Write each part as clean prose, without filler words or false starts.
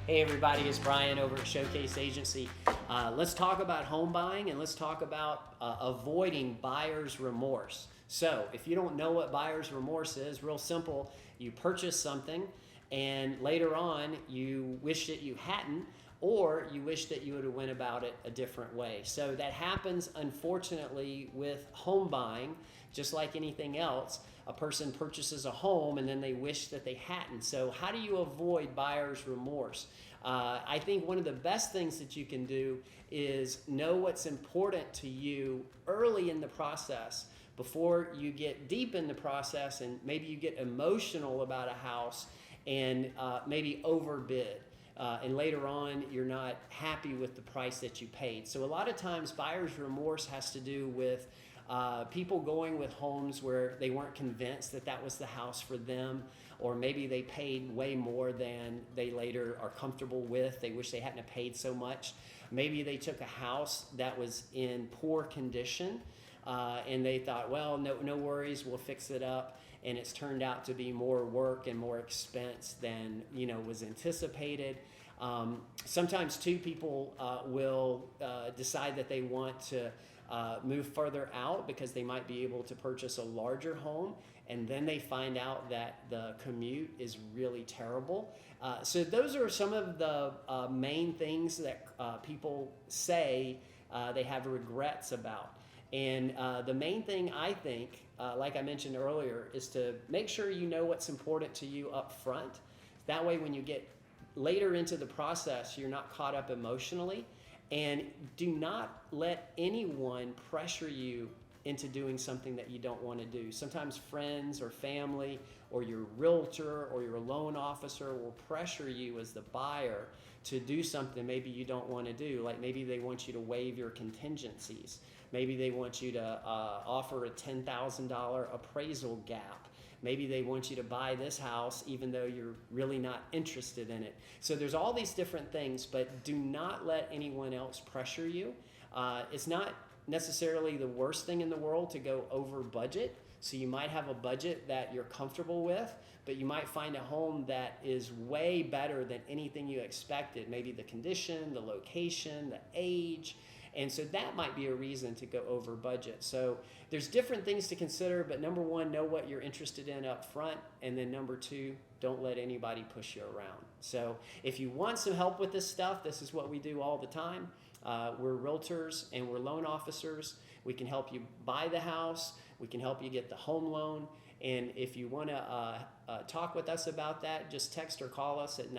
Hey everybody, it's Brian over at Showcase Agency. Let's talk about home buying and let's talk about avoiding buyer's remorse. So if you don't know what buyer's remorse is, real simple, you purchase something and later on you wish that you hadn't, or you wish that you would have went about it a different way. So that happens unfortunately with home buying, just like anything else. A person purchases a home and then they wish that they hadn't. So how do you avoid buyer's remorse? I think one of the best things that you can do is know what's important to you early in the process, before you get deep in the process and maybe you get emotional about a house and maybe overbid. And later on, you're not happy with the price that you paid. So a lot of times buyer's remorse has to do with people going with homes where they weren't convinced that that was the house for them, or maybe they paid way more than they later are comfortable with. They wish they hadn't have paid so much. Maybe they took a house that was in poor condition and they thought, well, no worries, we'll fix it up. And it's turned out to be more work and more expense than was anticipated. Sometimes too, people will decide that they want to move further out because they might be able to purchase a larger home, and then they find out that the commute is really terrible. So those are some of the main things that people say they have regrets about. And the main thing, I think, like I mentioned earlier, is to make sure you know what's important to you up front. That way when you get later into the process, you're not caught up emotionally. And do not let anyone pressure you into doing something that you don't want to do. Sometimes friends or family or your realtor or your loan officer will pressure you as the buyer to do something maybe you don't want to do. Like maybe they want you to waive your contingencies. Maybe they want you to offer a $10,000 appraisal gap. Maybe they want you to buy this house even though you're really not interested in it. So there's all these different things, but do not let anyone else pressure you. It's not necessarily the worst thing in the world to go over budget. So you might have a budget that you're comfortable with, but you might find a home that is way better than anything you expected. Maybe the condition, the location, the age. And so that might be a reason to go over budget. So there's different things to consider, but number one, know what you're interested in up front. And then number two, don't let anybody push you around. So if you want some help with this stuff, this is what we do all the time. We're realtors and we're loan officers. We can help you buy the house. We can help you get the home loan. And if you want to talk with us about that, just text or call us at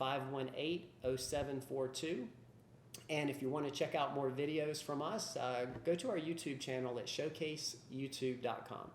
949-518-0742. And if you want to check out more videos from us, go to our YouTube channel at showcaseyoutube.com.